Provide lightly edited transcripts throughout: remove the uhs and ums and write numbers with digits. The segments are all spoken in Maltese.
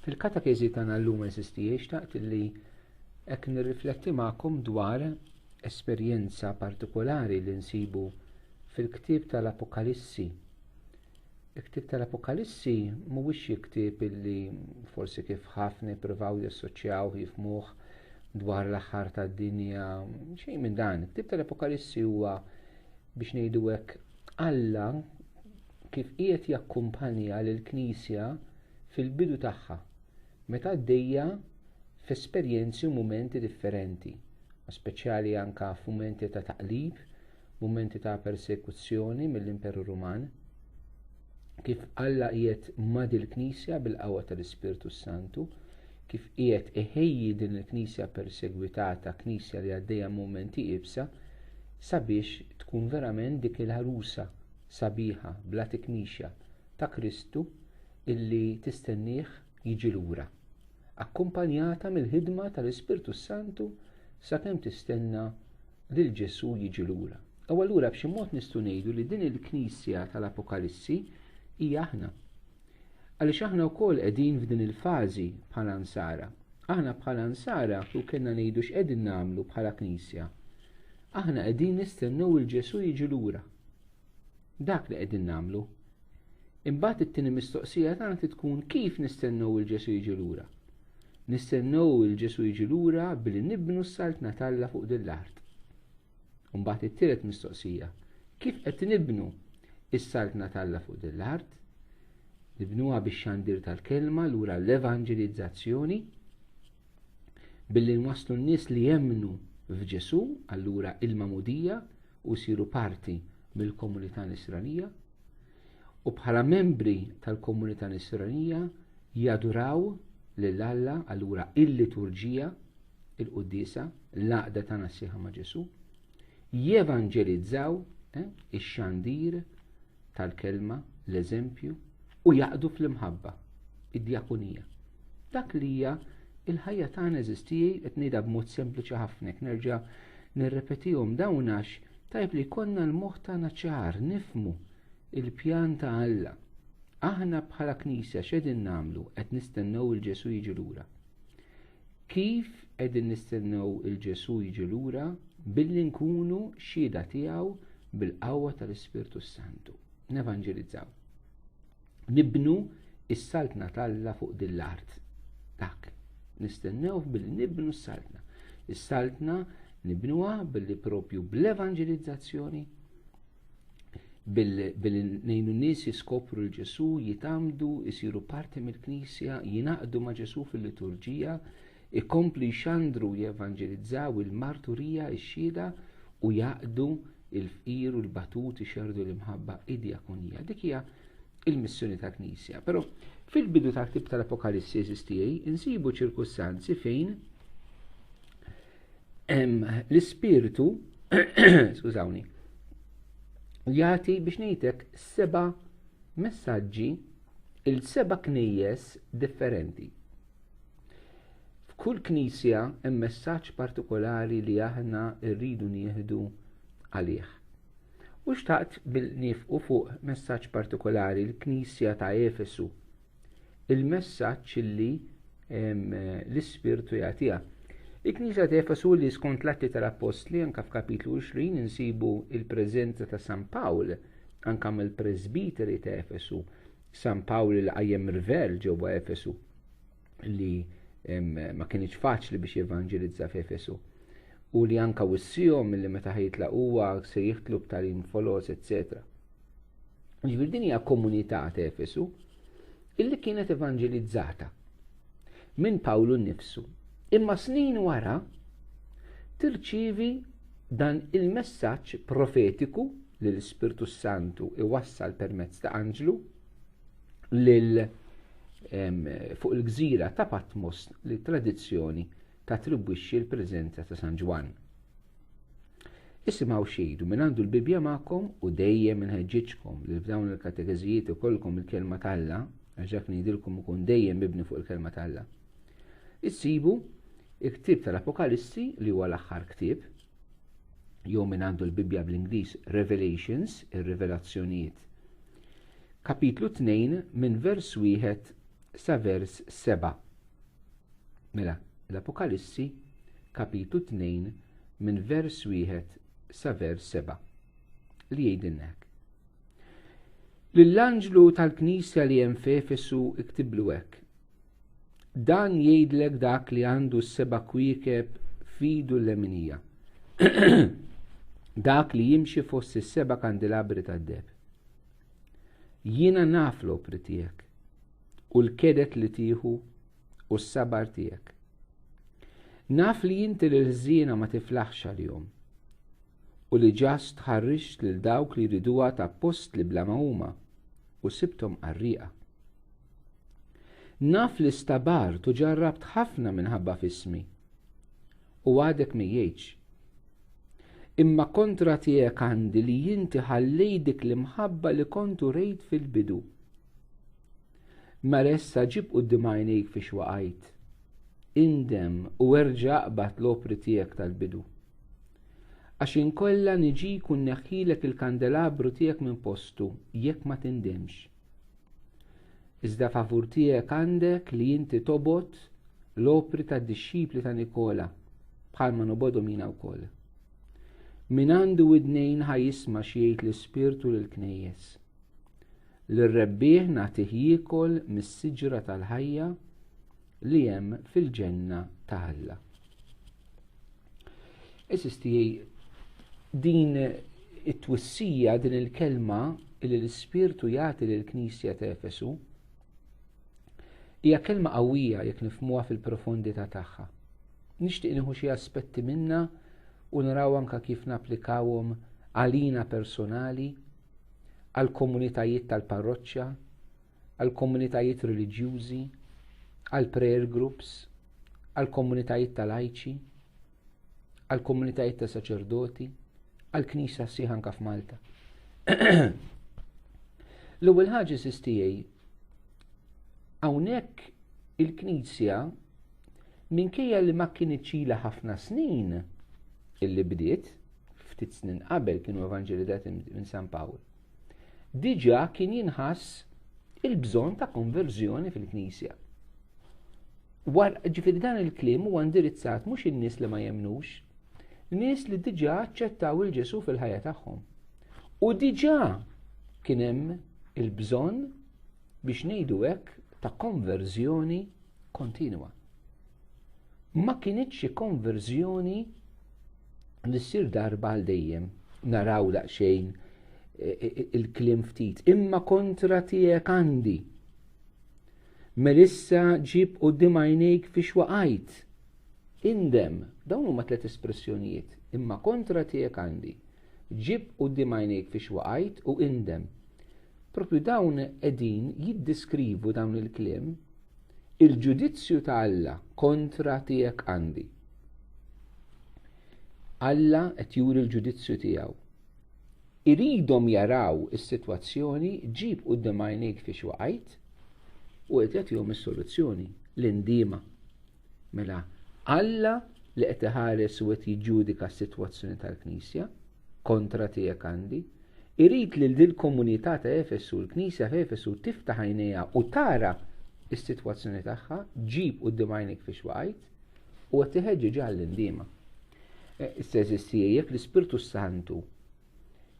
Fil-katakezi tagħna llum eżistija xtaqt li hekk nirrifletti magħkom dwar esperjenza partikolari li nsibu fil-ktieb tal-Apokalissi. Il-ktieb tal-Apokalissi mhuwiex ktieb illi forsi kif ħafna jippruvaw jassoċjaw jifhmuh dwar l-aħħar tad-dinja, xejn minn dan. Il-ktieb tal-Apokalissi huwa biex ngħidu hekk Alla kif qiegħed jakkumpanja lill-Knisja fil-bidu tagħha, meta għaddejja f'esperjenzi u mumenti differenti, speċjali anke f'mumenti ta' taqlib, mumenti ta' persekuzzjoni mill-Imperu Ruman, kif Alla qiegħed mad il-Knisja bil-qawwa tal-Ispirtu Santu, kif qiegħed iħejji din il-Knisja persegwitata, Knisja li għaddejja mumenti ibsa, sabiex tkun verament dik il-ħarusa sabiħa bla tiknixja ta' Kristu illi tistennieh jiġi lura, akkumpanjata mill-ħidma tal-Ispirtu Santu sakemm tistenna lil Ġesu jiġi lura. U allura b'xi mod nistgħu ngħidu li din il-Knisja tal-Apokalissi hija aħna. Għaliex aħna wkoll qegħdin f'din il-fażi bħala nsara. Aħna bħala nsara u kellna ngħidu x'qegħdin nagħmlu bħala Knisja. Aħna qegħdin nistennew il-Ġesu jiġi lura. Dak li qegħdin nagħmlu. Imbagħad it-tieni mistoqsija tagħna tkun kif nistennew il-Ġesu jiġi lura. Nistennew il-Ġesu jiġi lura billi nibnu s-saltna talla fuq din l-art. Imbagħad it-tielet mistoqsija, kif qed nibnu s-saltna talla fuq din l-art? Nibnuha bix-xandir tal-kelma lura l-evanġelizzazzjoni billi nwasslu n-nies li jemmnu f'Ġesu, allura il-mamudija u siru parti mill-komunità nisranija u bħala membri tal-komunità nisranija jaduraw lil Alla, allura il-liturġija, il-qudiesa, l-għaqda tagħna sieħa ma' Ġesu, jevanġelizzaw ix-xandir tal-kelma, l-eżempju, u jaqdu fl-imħabba, id-djakunija. Dak li hija il-ħajja tagħna eżistijaj qed ngħidha b'mod sempliċi ħafna, nerġa' nirrepetihom dawn għax tajb li konna l-moħħ tagħna ċar nifhmu il-pjan ta' Alla. Aħna bħala Knisja x'qegħdin nagħmlu qed nistennew il-Ġesu jiġi lura. Kif qegħdin nistennew il-Ġesu jiġi lura? Billi nkunu xhieda tiegħu bil-qawwa tal-Ispirtu Santu. Nevanġelizzaw. Nibnu is-saltna talla fuq din l-art. Dak. Nistennew billi nibnu s-saltna. Is-saltna nibnuha billi propju bl-evanġelizzazzjoni, billi ngħinu n-nies jiskopru l-Ġesu, jitamdu, jisiru parti mill-Knisja, jinaqdu ma' Ġesu fil-liturġija, ikomplu jxandru jevanġelizzaw il-marturija, ix-xhieda u jaqdu il-fqir u l-batut ixerdu l-imħabba id-djakonija. Dik hija il-missjoni ta' Knisja. Però fil-bidu tal-ktieb tal-Apokalissi eżistijaj insibu ċirkustanzi fejn l-Ispirtu skużawni jagħti biex ngħidlek 7 messaġġi il-7 knejjes differenti. F'kull knisja hemm messaġġ partikolari li aħna rridu nieħdu għalih. U xtaqt bil-nifqu fuq messaġġ partikolari l-Knisja ta' Efesu. Il-messaġġ li l-Ispirtu jagħtiha. Il-Knisja ta' Efesu li skont l-Atti tal-Apostli anke f'kapitlu 20 insibu il-preżenza ta' San Pawl anke mill-Presbiteri ta' Efesu. San Pawl li qajjem rivel ġewwa Efesu li ma kienx faċli biex jevanġelizza f'Efesu. U li anka wissihom milli meta ħajtlaq huwa se jitlub tal-im folos, etc. Ġifier din hija komunità ta' Efesu illi kienet evanġelizzata minn Pawlu nnifsu. Imma snin wara tirċievi dan il-messaġġ profetiku li l-Ispirtu Santu iwassal permezz ta' anġlu lil fuq il-gżira ta' Patmos li tradizzjoni tattribwixxi l-preżenza ta' San Ġwan. Isimgħu xejdu minn għandu l-Bibja magħkom u dejjem inħeġġiġkom li f'dawn il-katekeżijiet ikollkom il-kelma tal-Alla, għax dak ngħidilkom ikun dejjem mibni fuq il-kelma tal-Alla. Issibu il-ktieb tal-Apokalissi li huwa l-aħħar ktieb, jew minn għandu l-Bibja bl-Ingliż Revelations, ir-rivelazzjonijiet. Kapitlu 2 minn vers 1 sa vers 7. Mela, l-Apokalissi kapitlu 2 minn vers 1 sa vers 7 li jgħidilna hekk. Lill-anġlu tal-Knisja li hemm f'Efesu iktiblu hekk. Dan jgħidlek dak li għandu s-7 kwiekeb f'idu l-leminija. Dak li jimxi fost is-7 kandelabri tad-deb. Jiena naf l-opri tiegħek u l-kedet li tieħu u s-sabar tiegħek. Naf li inti l-ħżiena ma tiflaħx għal-jom u li ġast tħarrix lil dawk li jriduha ta' post li bla huma u sibtom qarrieqa. Naf li stabar tu ġarrabt ħafna minħabba fismi u għadek mejjeċ. Imma kontra tiegħek għandi li jinti ħallejdik l-imħabba li kontu rejt fil-bidu. Ma ressa ġib qudiem għajnejk fiex waqajt. Indem u erġa' qbad l-opri tiegħek tal-bidu. Għax inkolla niġik u neħħilek il-kandelabru tiegħek minn postu jekk ma tindemx. Iżda favur tiegħek għandek li inti tobot l-opri tad-dixxipli ta' Nikola bħalma nobodhom jiena wkoll. Min għandu widnejn ħajjisma' x'jgħid l-Ispirtu lill-Knejjes. Lir-rebbieħ nagħtih jiekol mis-siġra tal-ħajja li hemm fil-ġenna ta' Alla. Eżistijej din it-twissija, din il-kelma li l-Ispirtu jagħti lill-Knisja ta' Efesu hija kelma qawwija jekk nifhmuha fil-profondità tagħha. Nixtieq nieħu xi aspetti minnha u naraw anke kif napplikawhom għalina personali, għal komunitajiet tal-parroċċja, għal komunitajiet reliġjużi, għal prayer groups, għal komunitajiet tal-lajċi, għal komunitajiet ta' saċerdoti, għal Knisja sieħa anke f'Malta. L-ewwel ħaġa sistijej, hawnhekk il-Knisja minkejja li ma kienitx ilha ħafna snin illi bdiet, ftit snin qabel kienu evanġelizzati minn San Pawl, diġà kien jinħass il-bżonn ta' konverżjoni fil-Knisja. Ġifieri dan il-kliem huwa indirizzat mhux in-nies li ma jemnux, nies li diġà aċċettaw il-Ġesu fil-ħajja tagħhom. U diġà kien hemm il-bżonn biex ngħidu hekk ta' konverżjoni kontinwa. Ma kienitx konverżjoni li ssir darba għal dejjem, naraw daqsxejn il-kliem ftit, imma kontra tiegħek għandi. Melissa ġib quddiem għajnejk fiex waqajt. Indem, dawn huma 3 espressjonijiet, imma kontra tiegħek għandi. Ġib quddiem għajnejk fiex waqajt u indem. Propju dawn qegħdin jiddiskrivu dawn il-kliem il-ġudizzju ta' Alla kontra tiegħek għandi. Alla qed juri l-ġudizzju tiegħu. Iridhom jaraw is-sitwazzjoni ġib quddiem għajnejk fiex waqajt u qed jagħtihom is-soluzzjoni l-indiema. Mela Alla li qed iħares u qed jiġġudika s-sitwazzjoni tal-Knisja kontra tiegħek għandi, irid li l komunità ta' Efesu, l-Knisja f'Efesu tiftaħ għajnejha u tara s-sitwazzjoni tagħha, ġib quddiem għajnejk fiex waqajt u qed tiħeġġeġ għall-indiema. Issa jekk l-Ispirtu Santu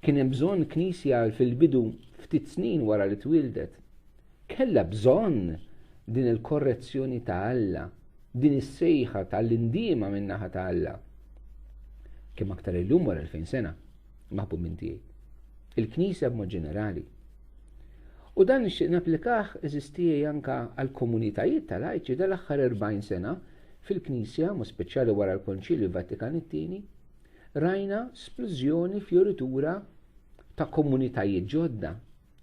kien hemm bżonn Knisja fil-bidu ftit snin wara li twildet, kellha bżonn din il-korrezzjoni ta' Alla, din is-sejħa tal-indiema min-naħa ta' Alla. Kemm aktar illum wara 2000 sena, maħbub minn tiegħi. Il-Knisja b'mod ġenerali. U dan nixtieq napplikah eżistijaj anke għal komunitajiet tal-lajċi dal-aħħar 40 sena fil-Knisja, mu speċjali wara l-Konċilju Vatikan II, rajna splużjoni fjoritura ta' komunitajiet ġodda.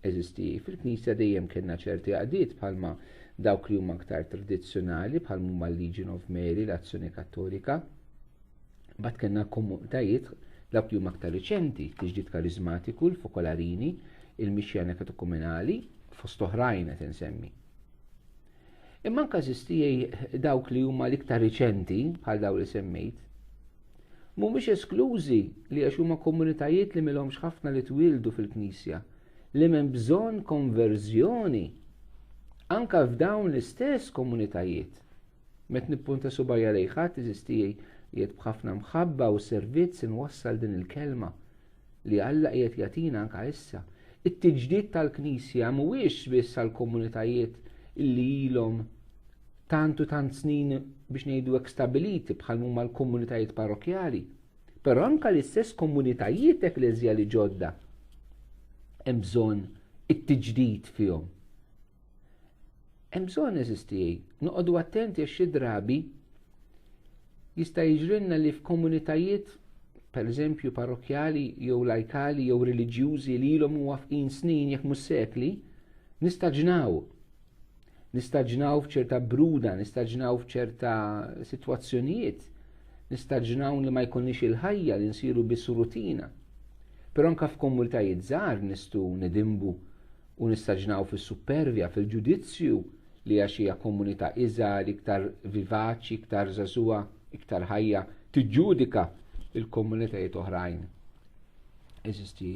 Eżistijaj fil-Knisja dejjem kellna ċerti għaqdiet bħalma dawk li huma aktar tradizzjonali bħalma huma l-Legion of Mary, l-Azzjoni Kattolika. Bad kellna komunitajiet dawk li huma aktar riċenti, tiġdid karizmatiku, l-Fokolarini, il-Mixjana Katekumenali, fost oħrajn qed insemmi. Imma anke eżistijaj dawk li huma l-iktar riċenti bħal dawk li semmejt, mhumiex esklużi li għax huma komunitajiet li m'ilhomx ħafna li twildu fil-Knisja, li hemm bżonn konverżjoni anka f'dawn l-istess komunitajiet. Met nippunta subajja lejħat tiżistijaj jiet bħafna mħabba u servizz inwassal din il-kelma li Alla qiegħed jagħtina anka issa. It-tiġdid tal-Knisja mhuwiex biss għall-komunitajiet li ilhom tant snin biex ngħidu hekk stabiliti bħal huma l-komunitajiet parrokjali, però anke l-istess komunitajiet ekleżjali ġodda hemm bżonn it-tiġdid fihom. Hemm bżonn eżistijej, noqogħdu attenti għax xi drabi jista' jiġrilna li f'komunitajiet pereżempju parrokjali jew lajkali jew reliġjużi li ilhom wafqin snin jekk mhux sekli, nistaġnaw f'ċerta bruda, nistaġnaw f'ċerta sitwazzjonijiet, nistaġnaw li ma jkunniex il-ħajja li nsiru biss rutina. Però anke f'komunitajiet żgħar nistgħu nidimbu u nistaġnaw fis-supervja, fil-ġudizzju li għax hija komunità iżgħar iktar vivaċi, iktar żagħżugħa, iktar ħajja tiġġudika il-komunitajiet oħrajn. Eżisti.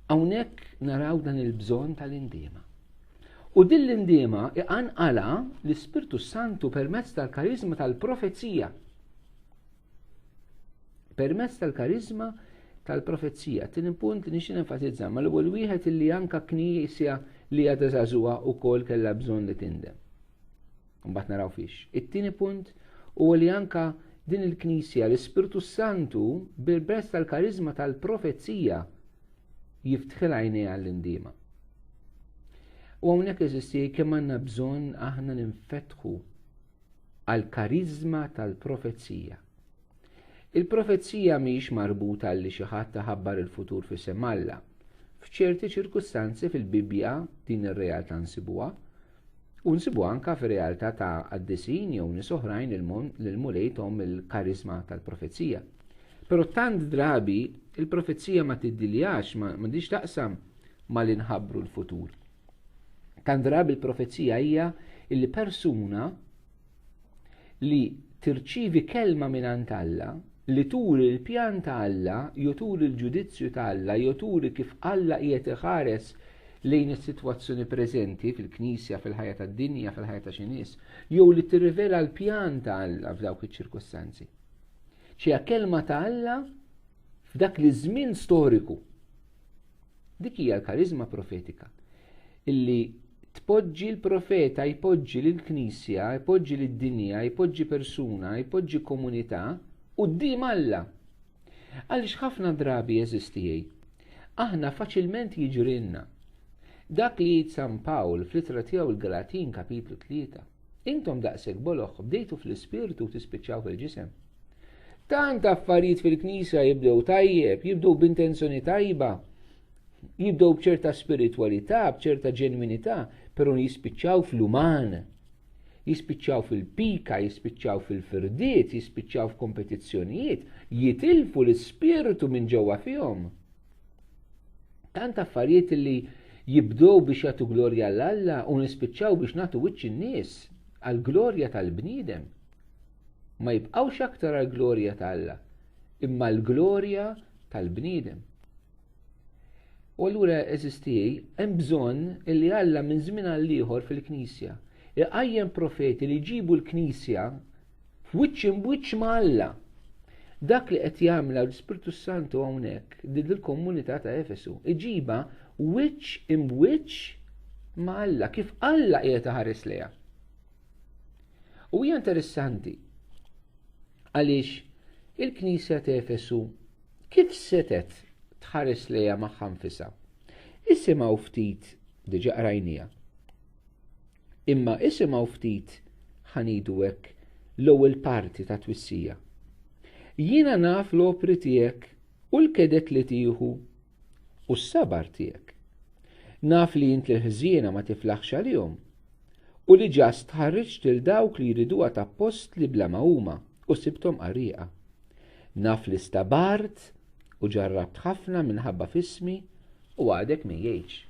Hawnhekk naraw dan il-bżonn tal-indiema. U din l-indiema iqanqala l-Ispirtu Santu permezz tal-karizma tal-profezija. Permezz tal-karizma tal-profezija. Tieni punt li nixtieq nenfatizza ma l-ewwel wieħed illi anke knisja li għadha żagħżugħa wkoll kellha bżonn li tindem. Mbagħad naraw fiex. It-tieni punt huwa li anke din il-Knisja l-Ispirtu Santu bil-permezz tal-karizma tal-profezija jiftħilha għajnejha għall-indiema. U hawnhekk eżisti kemm għandna bżonn aħna ninfetħu għall-karizma tal-profezija. Il-profezija mhix marbuta li xi ħadd taħabbar il-futur fi semalla. F'ċerti ċirkustanzi fil-Bibja din ir-realtà nsibuha u nsibuha anke fir-realtà ta' qaddisin jew nies oħrajn lil mulejthom il-karizma tal-profezija. Però tant drabi il-profezija ma tiddiljax m'għandix taqsam mal inħabbru l-futur. Tant drabi il-profezija hija li persuna li tirċivi kelma mingħand Alla, li turi l-pjan ta' Alla, jew turi l-ġudizzju ta' Alla, jew turi kif Alla qiegħed iħares lejn is-sitwazzjoni preżenti fil-Knisja, fil-ħajja tad-dinja, fil-ħajja ta' xi nies, jew li tirrivela l-pjan ta' Alla f'dawk iċ-ċirkostanzi. Xi kelma ta' Alla f'dak li żmien storiku. Dik hija l-karizma profetika. Illi tpoġġi l-profeta, jpoġġi lill-Knisja, jpoġġi lid-dinja, jpoġġi persuna, jpoġġi komunità quddiem Alla. Għaliex ħafna drabi eżistijej. Aħna faċilment jiġrilna. Dak li jgħid San Pawl fl-ittra tiegħu il-Galatin kapitlu 3. Intom daqshekk boloħ bdejtu fl-ispirtu u tispiċċaw fil-ġisem. Tant affarijiet fil-Knisja jibdew tajjeb, jibdew b'intenzjoni tajba, jibdew b'ċerta spiritwalità, b'ċerta ġenwinità, però jispiċċaw fl-uman, jispiċċaw fil-pika, jispiċċaw fil-firdiet, jispiċċaw f'kompetizzjonijiet, jitilfu l-ispirtu minn ġewwa fihom. Tant affarijiet li jibdew biex jagħtu glorja l-Alla u nispiċċaw biex nagħtu wiċċ in-nies għall-glorja tal-bniedem. Ma jibqgħux aktar għall-glorja tal-Alla, imma l-glorja tal-bniedem. U allura eżistijej, hemm bżonn li Alla minn żmien għal ieħor fil-Knisja iqajjem profeti li jġibu l-Knisja f'wiċċ imwiċċ ma' Alla. Dak li qed jagħmilha l-Ispirtu Santu hawnhekk din il-komunità ta' Efesu, iġiba wiċċ imwiċċ ma' Alla kif Alla qiegħed iħares lejha. U hija interessanti għaliex il-Knisja ta' Efesu kif setet tħares lejha magħha nfisha. Isimgħu ftit diġà qrajnija. Imma isimgħu ftit ħanidu hekk l-ewwel parti ta' twissija. Jiena naf l-opri tiegħek u l-kedek li tieħu u s-sabar tiegħek. Naf li int l-ħżiena ma tiflaħx għalihom u li ġast tħarriġt lil dawk li jriduha ta' post li bla ma huma u sibthom qarrieqa. Naf li stabart u ġarrabt ħafna minħabba f'ismi u għadek ma jgħidx.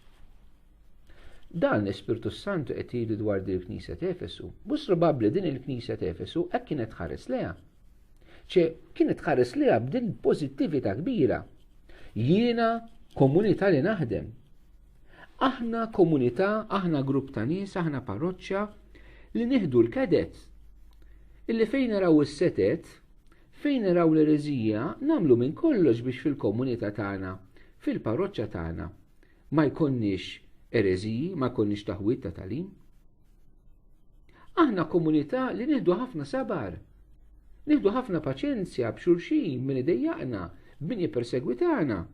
Dan l-Ispirtu Santu qed jgħidu dwar din il-Knisja ta' Efesu. Mhux probabbli din il-Knisja ta' Efesu hekk kienet tħares lejha. Kienet tħares lejha b'din pożittività kbira. Jiena komunità li naħdem. Aħna komunità, aħna grupp ta' nies, aħna parroċċa li nieħdu l-kadet. Illi fejn naraw is-setet, fejn naraw l-ereżija, nagħmlu minn kollox biex fil-komunità tagħna, fil-parroċċa tagħna, ma jkollniex ereżiji, ma jkollniex taħwit ta' talim. Aħna komunità li nieħdu ħafna sabar, nieħdu ħafna paċenzja b'xulxin min idejjaqna, min jippersegwitana.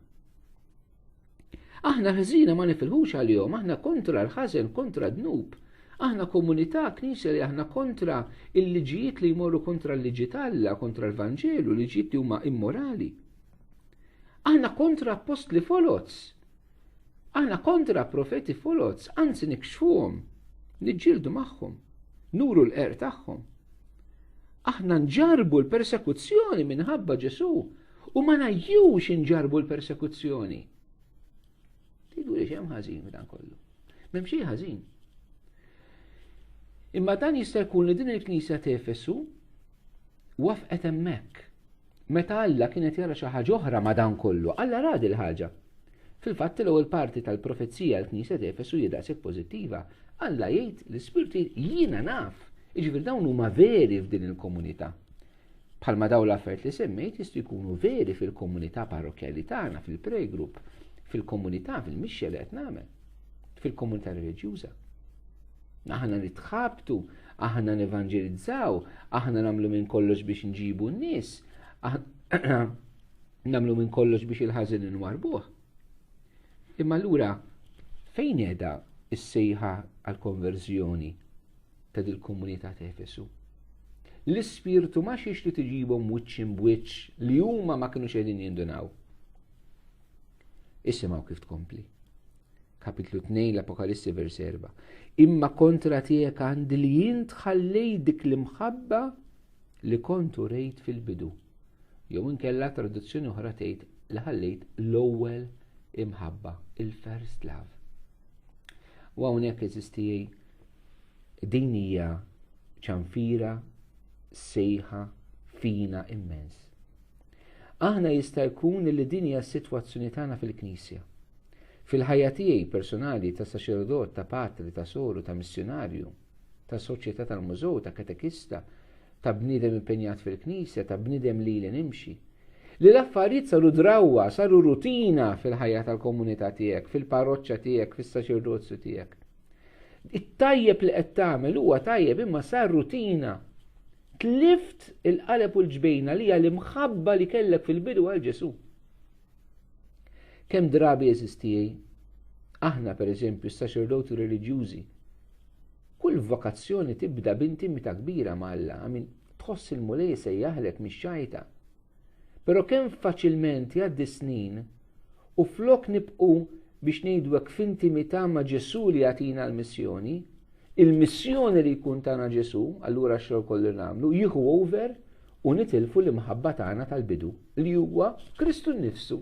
Aħna ħżina ma nifilħux għal-jom, aħna kontra l-ħażen, kontra d-dnub. Aħna komunità knisja li aħna kontra il-liġijiet li jmorru kontra l-liġi talla, kontra l-Vanġelu, liġijiet li huma immorali. Aħna kontra apostli foloz. Aħna kontra profeti foloz, anzi nikxfuhom, niġġieldu magħhom, nuru l-qer tagħhom. Aħna nġarbu l-persekuzzjoni minħabba Ġesu u ma ngħajjux inġarbu l-persekuzzjoni. Tidu li xem ħażin dan kollu. M'hemm xejn ħażin. Imma dan jista' jkun li din il-Knisja ta' Efesu wafqet hemmhekk. Meta Alla kienet jara xi ħaġa oħra ma' dan kollu, Alla radi l-ħaġa. Fil-fatt l-ewwel parti tal-profezija l-Knisja ta' Efesu hija daqshekk pożittiva. Alla jgħid l-Ispirtu jiena naf. Jiġifier dawn huma veri f'din il-komunità. Bħalma dawn l-affarijiet li semmejt jistgħu jkunu veri fil-komunità parrokjali tagħna, fil-playgroup, fil-komunità, fil-mixja li qed nagħmel, fil-komunità reliġjuża. Aħna nitħabtu, aħna nevanġelizzaw, aħna nagħmlu minn kollox biex nġibu n-nies, nagħmlu minn kollox biex il-ħażin inwarbuh. Imma allura fejn qiegħda s-sejħa għall-konverżjoni ta' dil-komunità ta' Efesu? L-Ispirtu ma xiex li tiġibhom wiċċ b'wiċċ li huma ma kinux qegħdin jindunaw. Isimgħu kif tkompli. Kapitlu 2 l-Apokalissi vers 4. Imma kontra tiegħek għandi li jint ħallejt dik l-imħabba li kontu rejt fil-bidu. Jew inkella traduzzjoni oħra tgħid li ħallejt l-ewwel imħabba, il-first love. U hawnhekk eżisti din hija ċanfira sejħa fina immens. Aħna jista' jkun li din hija s-sitwazzjoni tagħna fil-Knisja. Fil-ħajja tiegħi personali ta' saċerdot, ta' patri, ta' soru, ta' missjonarju, ta' soċjetà tal-mużew, ta' katekista, ta' bniedem impenjat fil-Knisja, ta' bniedem li nimxi. Li l-affarijiet saru drawwa, saru rutina fil-ħajja tal-komunità tiegħek, fil-parroċċja tiegħek, fis-saċerdozju tiegħek. It-tajjeb li qed tagħmel huwa tajjeb imma sar rutina. Tlift il-qalb u l-ġbejna li hija l-imħabba li kellek fil-bidu għal Ġesu. Kemm drabi jeżistijej, aħna pereżempju s-saċerdoti reliġjużi, kull vokazzjoni tibda b'intimità kbira ma' Alla, tħoss il-mulej sejjaħlek mix-xajta. Però kemm faċilment jgħaddi snin u flok nibqu biex ngħidu hekk f'intimità ma' Ġesu li jagħtina l-missjoni, il-missjoni li jkun tagħna Ġesu, allura x-xogħol kollu nagħmlu, jieħu over u nitilfu l-imħabba tagħna tal-bidu li huwa Kristu nnifsu.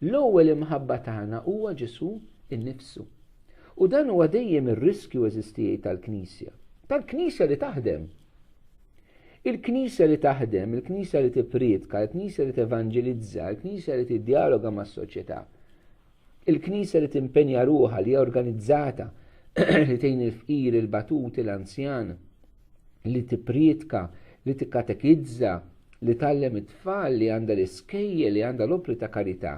L-ewwel imħabba tagħna huwa Ġesu innifsu. U dan huwa dejjem ir-riskju eżistijej tal-Knisja. Tal-Knisja li taħdem. Il-Knisja li taħdem, il-Knisja li tippriedka, il-Knisja li tevanġelizza, il-Knisja li tiddialoga mas-soċjetà. Il-Knisja li timpenja ruħha li hija organizzata li tgħin il-fqir, il-batut, l-anzjan, li tippriedka, li tikkatekizza, li tallem it-tfal, li għandha l-iskejjel, li għandha l-opri ta' karità.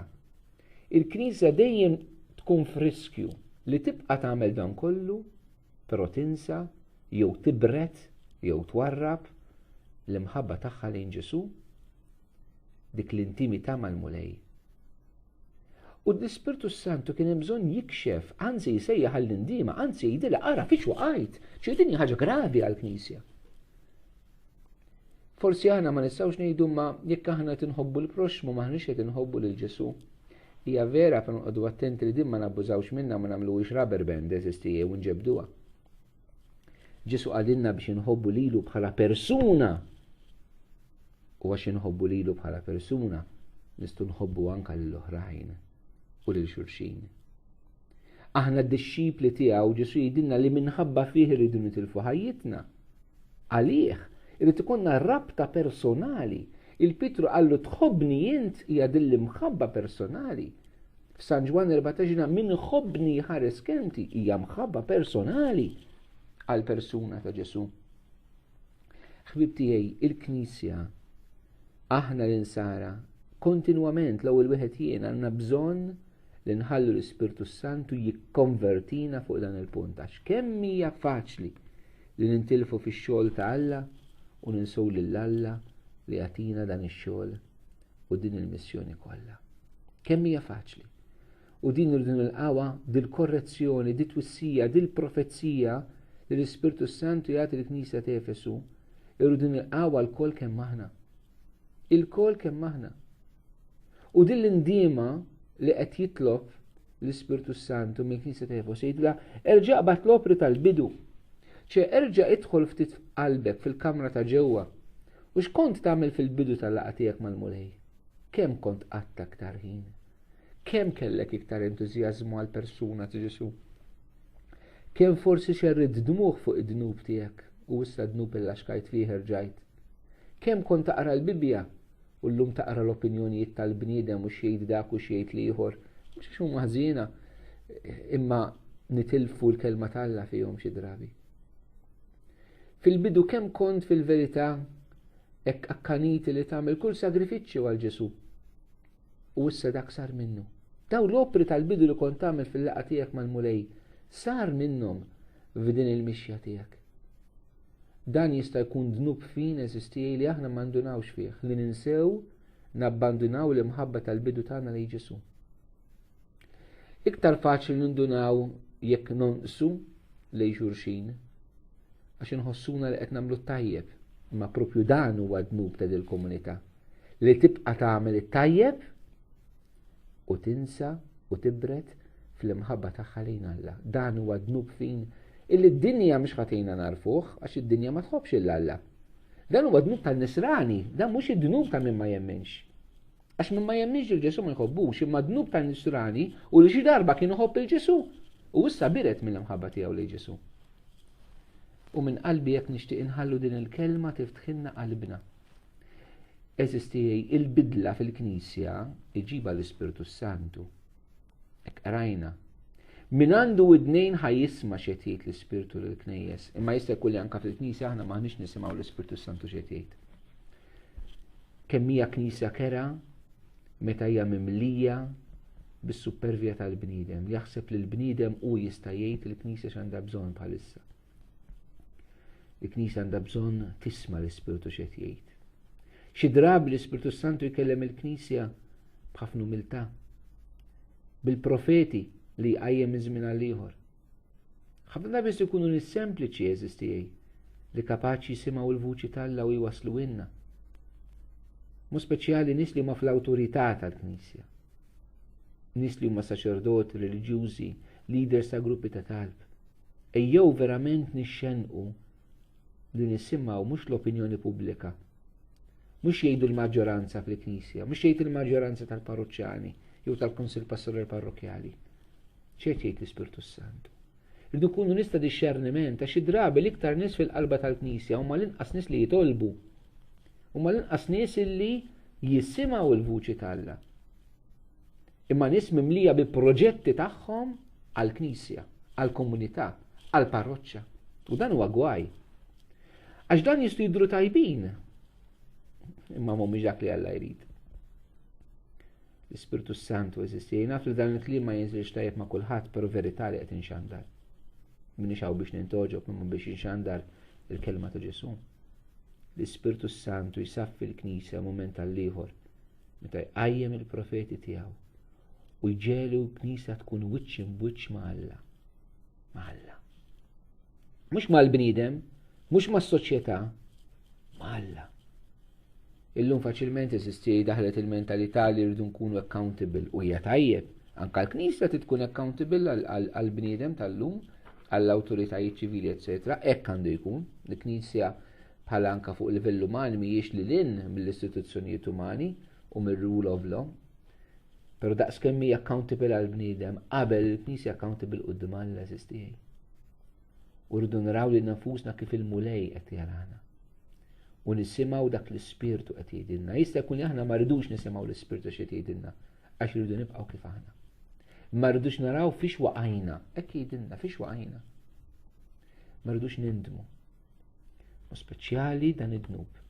Il-Knisja dejjem tkun friskju li tibqa' tagħmel dan kollu, però tinsa jew tibret jew twarrab l-imħabba tagħha lejn Ġesu, dik l-intimità mal-mulej. U l-Ispirtu Santu kien hemm bżonn jikxef, anzi jsejjaħ għall-indima, anzi jgħidilha ara fiex waqgħid, xi din ħaġa gravi għall-Knisja. Forsi aħna ma nistgħux ngħidu ma jekk aħna tinħobbu l-proxmu m'aħniex qed inħobbu lil Ġesu. Hija vera per nqogħdu attenti li din ma nabbużawx minnha ma nagħmluhiex rubber band eżisti u nġebduha. Ġesu għalilna biex inħobbu lilu bħala persuna. U għax inħobbu lilu bħala persuna, nistgħu nħobbu anke lill-oħrajn u lil xulxin. Aħna d-disċipli tiegħu Ġesu jgħidilna li minħabba fih iridu nitilfu ħajjitna. Għalih irid ikunna rabta personali. Il-Pitru qallu tħobbni int hija din l-imħabba personali. F'San Ġwan 14 min ħobbni ħares kelmti hija mħabba personali għal persuna ta' Ġesu. Ħbib tiegħi, il-Knisja aħna l-insara kontinwament l-ewwel wieħed jien għandna bżonn li nħallu l-Ispirtu Santu jikkonvertina fuq dan il-punt għax kemm hija faċli li nintilfu fix-xogħol ta' Alla u ninsew lil Alla li għatina dan ix-xogħol u din il-missjoni kollha. Kemm hija faċli. U din irridu nilqawha dil-korrezzjoni, dit-twissija, dil-profezzija li l-Ispirtu Santu jagħti l-Knisja ta' Efesu, irridu nilqawha l-kol kemm aħna. Il-kol kemm aħna. U din l-indiema li qed jitlob l-Ispirtu Santu mill-Knisja ta' Efesu jgħidula erġa' qbad l-opri tal-bidu. Erġa' idħol ftit qalbek fil-kamra ta' ġewwa. U x'kont tagħmel fil-bidu tal-laqgħa tiegħek mal-mulej? Kemm kont qatt aktar ħin? Kemm kellek iktar entużjażmu għal persuna ta' Ġesu? Kemm forsi xerrid dmuħ fuq id-dnub tiegħek u issa dnub il-laxkajt fih rġajt? Kemm kont taqra l-Bibja u llum taqra l-opinjonijiet tal-bniedem u xejn dak u xejn ieħor? Mhux għax huma ħażina, imma nitilfu l-kelma tal-Alla fihom xi drabi. Fil-bidu kemm kont fil-verità hekk akkaniti li tagħmel kull sagrifiċċju għal Ġesu. U issa dak sar minnu. Daw l-opri tal-bidu li kont tagħmel fil-laqgħa tiegħek mal-mulej sar minnhom f'din il-mixja tiegħek. Dan jista' jkun dnub fin eżistijaj li aħna ma ndunawx fih, li ninsew nabbandunaw l-imħabba tal-bidu tagħna lejn Ġesu. Iktar faċli nindunaw jekk nonqsu lejn xulxin għax inħossuna li qed nagħmlu tajjeb. Ma propju dan huwa dnub ta' dil-komunità li tibqa' tagħmel it-tajjeb u tinsa u tibret fl-imħabba tagħha lejn Alla. Dan huwa dnub fin illi d-dinja mhux ħatina narfuh għax id-dinja ma tħobbx il Alla. Dan huwa dnub tan-Nisrani, dan mhux id-dnub ta' min ma jemminx. Għax min ma jemminx il-Ġesu ma jħobbux, imma dnub tan-Nisrani u li xi darba kien iħobb il-Ġesu u issa biret mill-imħabba tiegħu lejn Ġesu. U minn qalbi jekk nixtieq inħallu din il-kelma tiftħilna qalbna. Eżistijaj il-bidla fil-Knisja iġiba l-Ispirtu Santu. Hekk rajna. Min għandu id-nejn ħajjisma' x'qed jgħid l-Ispirtu lill-Knejjes, imma jista' jkun li anke fil-Knisja aħna maħniex nisimgħu l-Ispirtu Santu x'qed jgħid. Kemm hija Knisja kera meta hija mimlija bis-supervja tal-bniedem. Jaħseb li l-bniedem hu jista' jgħid il-Knisja x'għandha bżonn bħalissa. Il-Knisja għandha bżonn tisma' l-Ispirtu x'qed jgħid. Xi drabi l-Ispirtu Santu jkellem il-Knisja b'ħafna umiltà, bil-profeti li jqajjem iż-żmien għal ieħor. Ħafna drabi ikunu nies sempliċi eżistijaj li kapaċi jisimgħu l-vuċi tal-Alla u jwaslu inna. Mu speċjali nies li huma fl-awtorità tal-Knisja. Nies li huma saċerdoti, reliġjużi, leaders ta' gruppi ta' talb. Ejjew verament nixxenqu li nisimgħu mhux l-opinjoni pubblika. Mhux jgħidu l-maġġoranza fil-Knisja, mhux jgħid il-maġġoranza tal-parroċjani jew tal-Kunsill Pastorali Parrokjali. X'qed jgħid l-Ispirtu Santu? Irridu nkunu nies ta' disċerniment għax id-drabi l-iktar nies fil-qalba tal-Knisja huma l-inqas nies li jitolbu. Huma l-inqas nies illi jisimgħu l-vuċi tal-Alla. Imma nies mimlija bi proġetti tagħhom għall-Knisja, għall-komunità, għall-parroċċa. U dan huwa gwaj. Għax dan jistgħu jidhru tajbin, imma mhumiex dak li Alla jrid. L-Ispirtu Santu eżisti. Naf li dan il-kliem ma jinżilx tajjeb ma' kulħadd, però verità li qed inxandar. Minix hawn biex nintoġob imma biex inxandar il-kelma ta' Ġesu. L-Ispirtu Santu jsaffi l-Knisja mument għal ieħor meta jqajjem il-profeti tiegħu u jġelu l-Knisja tkun wiċċ imwiċċ ma' Alla. Ma' Alla. Mhux mal-bniedem, mhux mas-soċjetà, ma' Alla. Illum faċilment eżisti daħlet il-mentalità li rridu nkunu accountable u hija tajjeb. Anke l-Knisja tkun accountable għall-bniedem tal-lum, għall-awtoritajiet ċivili, eċetera. Hekk għandu jkun. L-Knisja bħala anke fuq livell umani mhijiex lil mill-istituzzjonijiet umani u mir-rule of law. Però daqskemm hija accountable għall-bniedem, qabel il-Knisja accountable quddiem Alla eżisti. U rridu naraw li nafusna kif il-mulej qed jarana. U nisimgħu dak l-Ispirtu qed jgħidilna. Jista' jkun aħna ma rridux nisimgħu l-Ispirtu x'qed jgħidilna għax irridu nibqgħu kif aħna. Ma rridux naraw fiex waqajna, ekidinna fiex waqajna. Ma rridux nindmu. U speċjali dan id-dnub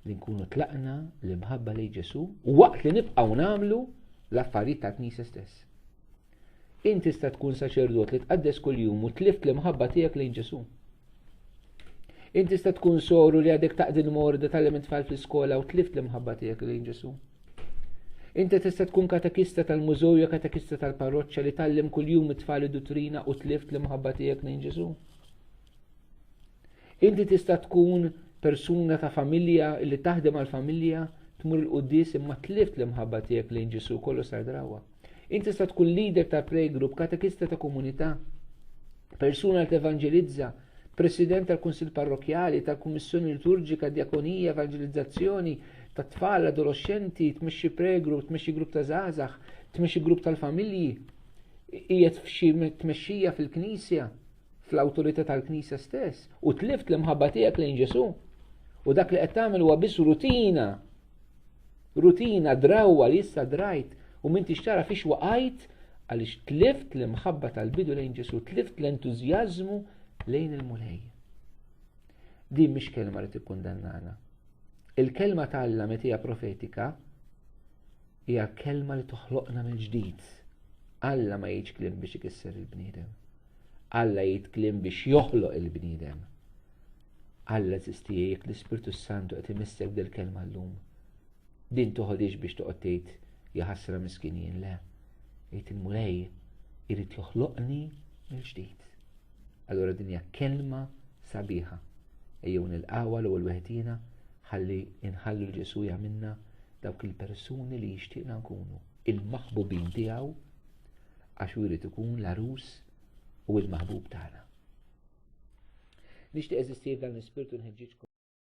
li nkunu tlaqna l-imħabba lejn Ġesu u waqt li nibqgħu nagħmlu l-affarijiet tal-Knisja stess. Inti tista' tkun saċerdot li tqaddes kuljum u tlift l-imħabba tiegħek lejn Ġesu. Inti tista' tkun soru li għadek taqdi l-morda tal-tfal fl-iskola u tlift l-imħabba tiegħek lejn Ġesu. Inti tista' tkun katekista tal-mużew jew katekista tal-parroċċa li tallem kuljum it-tfal id-dottrina u tlift l-imħabba tiegħek lejn Ġesu. Inti tista' tkun persuna ta' familja li taħdem għal-familja tmur il-qudies imma tlift l-imħabba tiegħek lejn Ġesu kollu sar drawwa. Inti tista' tkun leader ta' playgroup, katekista ta' komunità, persuna li tevanġelizza, president tal-kunsill parrokjali, tal-kummissjoni liturġika, djakonija, evanġelizzazzjoni, ta' tfal, adolescenti, tmexxi playgroup, tmexxi grupp ta' żgħażagħ, tmexxi grupp tal-familji, qiegħed f'xi tmexxija fil-Knisja, fl-awtorità tal-Knisja stess, u tlift l-imħabba tiegħek lejn Ġesu. U dak li qed tagħmel huwa biss rutina drawwa li issa drajt u min tixtara fiex waqajt għaliex tlift l-imħabba tal-bidu lejn Ġesu, tlift l-entużjażmu lejn il-mulej. Din mhix kelma li tikkundannana. Il-kelma ta' Alla meta hija profetika hija kelma li toħloqna mill-ġdid. Alla ma jgħidx kliem biex ikisser il-bniedem. Alla jgħid kliem biex joħloq il-bniedem. Alla tistijek l-Ispirtu Santu qed imissek del-kelma llum. Din toħodix biex toqgħod tgħid ja ħasra miskinien, le. Jgħid il-mulej irid joħloqni mill-ġdid. Allura din hija kelma sabiħa. Ejjew nilqgħuha l-ewwel weħdina ħalli inħallu l-Ġesu jagħmilna dawk il-persuni li jixtieqna nkunu il-maħbubin tiegħu għax jrid ikun l-arus u l-maħbub tagħna. Nixtieq eżisti dan l-ispirtu nħeġġiġkom